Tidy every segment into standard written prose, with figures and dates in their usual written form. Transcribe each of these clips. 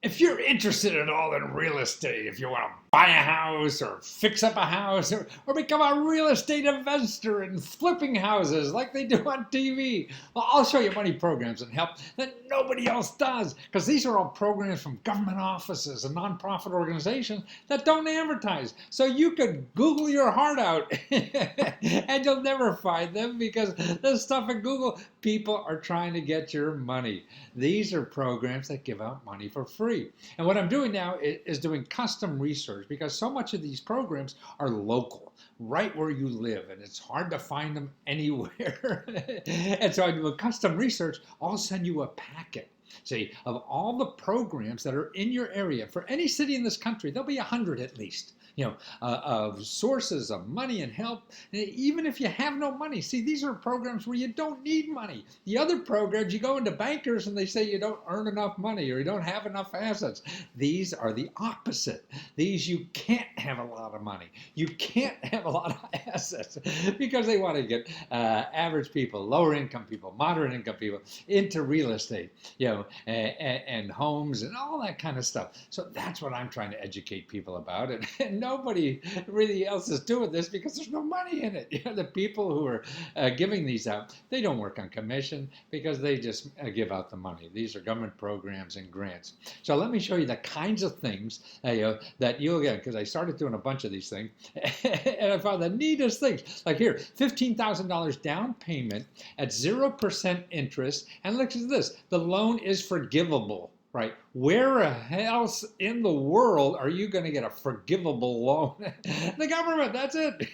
If you're interested at all in real estate, if you want to buy a house or fix up a house or become a real estate investor in flipping houses like they do on TV, well, I'll show you money programs and help that nobody else does, because these are all programs from government offices and nonprofit organizations that don't advertise. So you could Google your heart out and you'll never find them, because the stuff at Google, people are trying to get your money. These are programs that give out money for free. And what I'm doing now is doing custom research, because so much of these programs are local, right where you live, and it's hard to find them anywhere. And so I do a custom research. I'll send you a packet, see, of all the programs that are in your area. For any city in this country, there'll be 100 at least, of sources of money and help, even if you have no money. See, these are programs where you don't need money. The other programs, you go into bankers and they say you don't earn enough money or you don't have enough assets. These are the opposite. These, you can't have a lot of money. You can't have a lot of assets, because they want to get average people, lower income people, moderate income people into real estate, and homes and all that kind of stuff. So that's what I'm trying to educate people about. And nobody really else is doing this because there's no money in it. The people who are giving these out, they don't work on commission, because they just give out the money. These are government programs and grants. So let me show you the kinds of things that you'll get, because I started doing a bunch of these things and I found the neatest things. Like here, $15,000 down payment at 0% interest. And look at this, the loan is forgivable. Right? Where else in the world are you going to get a forgivable loan? The government, that's it.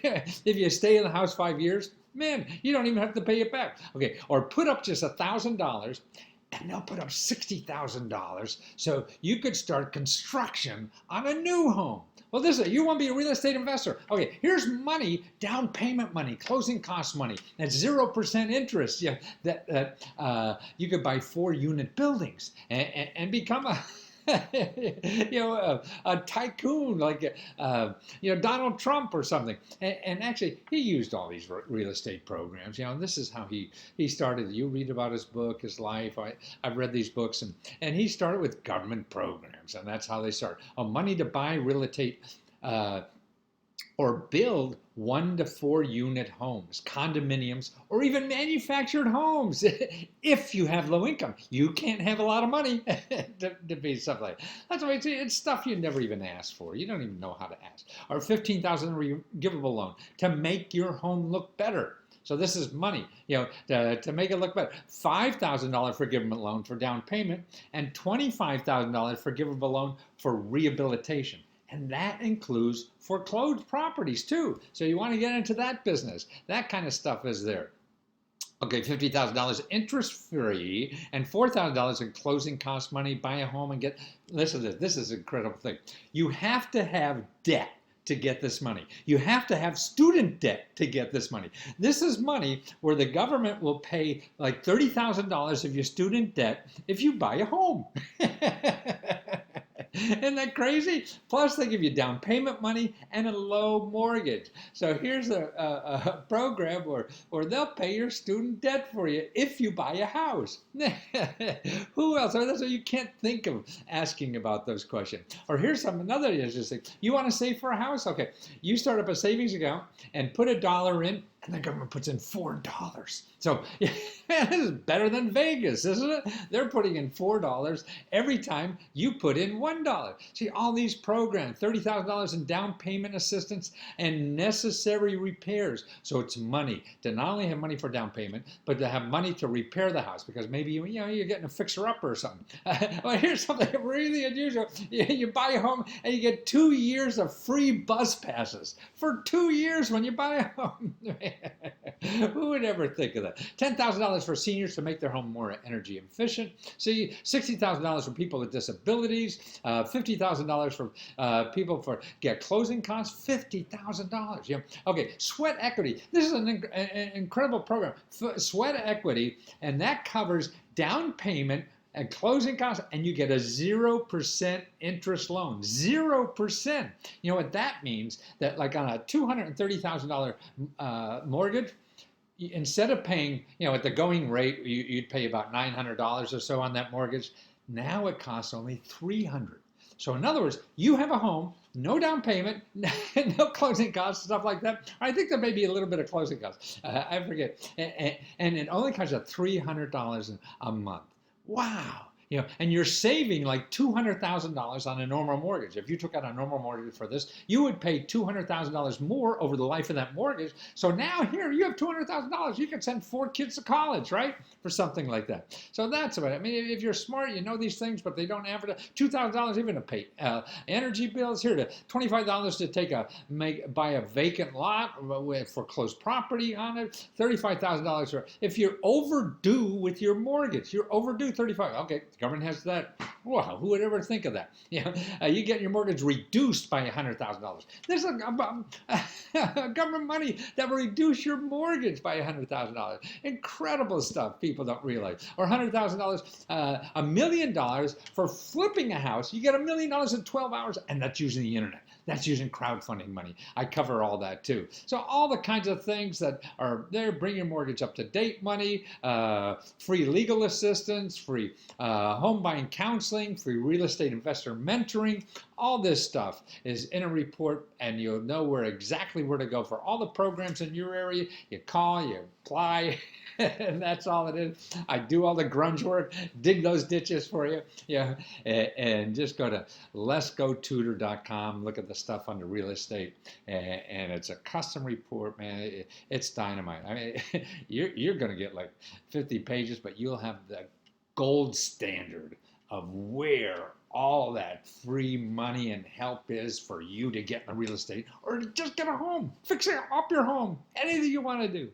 If you stay in the house 5 years, man, you don't even have to pay it back. Okay, or put up just $1,000 and they'll put up $60,000 so you could start construction on a new home. Well, you want to be a real estate investor. Okay, here's money, down payment money, closing cost money, at 0% interest. Yeah, you could buy 4-unit buildings and become a a tycoon like Donald Trump or something. And actually, he used all these real estate programs. And this is how he started. You read about his book, his life. I've read these books, and he started with government programs, and that's how they start. Money to buy real estate or build 1 to 4 unit homes, condominiums, or even manufactured homes. If you have low income, you can't have a lot of money to be stuff like that. That's why it's stuff you never even asked for. You don't even know how to ask. Or $15,000 forgivable loan to make your home look better. So this is money, to make it look better. $5,000 forgivable loan for down payment, and $25,000 forgivable loan for rehabilitation. And that includes foreclosed properties too. So you want to get into that business. That kind of stuff is there. Okay, $50,000 interest free and $4,000 in closing cost money, buy a home and get, listen to this, this is an incredible thing. You have to have debt to get this money. You have to have student debt to get this money. This is money where the government will pay like $30,000 of your student debt if you buy a home. Isn't that crazy? Plus, they give you down payment money and a low mortgage. So here's a program where they'll pay your student debt for you if you buy a house. Who else? So you can't think of asking about those questions. Or here's another interesting. You want to save for a house? Okay, you start up a savings account and put $1 in, and the government puts in $4. So this is better than Vegas, isn't it? They're putting in $4 every time you put in $1. See, all these programs, $30,000 in down payment assistance and necessary repairs. So it's money to not only have money for down payment, but to have money to repair the house, because maybe you're getting a fixer-upper or something. Well, here's something really unusual. You buy a home and you get 2 years of free bus passes for 2 years when you buy a home. Who would ever think of that? $10,000 for seniors to make their home more energy efficient. See, $60,000 for people with disabilities. $50,000 for people for get closing costs. $50,000. Okay, sweat equity. This is an incredible program. Sweat equity, and that covers down payment and closing costs, and you get a 0% interest loan. 0%. You know what that means? That like on a $230,000 mortgage, instead of paying, at the going rate, you'd pay about $900 or so on that mortgage. Now it costs only $300. So in other words, you have a home, no down payment, no closing costs, stuff like that. I think there may be a little bit of closing costs. I forget. And it only costs you $300 a month. Wow. You know, and you're saving like $200,000 on a normal mortgage. If you took out a normal mortgage for this, you would pay $200,000 more over the life of that mortgage. So now here you have $200,000. You can send 4 kids to college, right? For something like that. So that's what I mean. If you're smart, you know these things, but they don't advertise. $2,000 even to pay energy bills. Here to $25 to buy a vacant lot with foreclosed property on it. $35,000 if you're overdue with your mortgage. You're overdue $35. Okay. Government has that. Wow, who would ever think of that? You know, you get your mortgage reduced by $100,000. There's a government money that will reduce your mortgage by $100,000. Incredible stuff people don't realize. Or $100,000, $1 million for flipping a house. You get $1 million in 12 hours, and that's using the internet. That's using crowdfunding money. I cover all that too. So all the kinds of things that are there, bring your mortgage up to date money, free legal assistance, free home buying counseling, free real estate investor mentoring. All this stuff is in a report, and you'll know exactly where to go for all the programs in your area. You call, you apply, and that's all it is. I do all the grunge work, dig those ditches for you. Yeah, and just go to leskotutor.com, look at the stuff under real estate, and it's a custom report, man. It's dynamite. I mean, you're going to get like 50 pages, but you'll have the gold standard of where all that free money and help is for you to get in real estate or to just get a home, fix up your home, anything you want to do.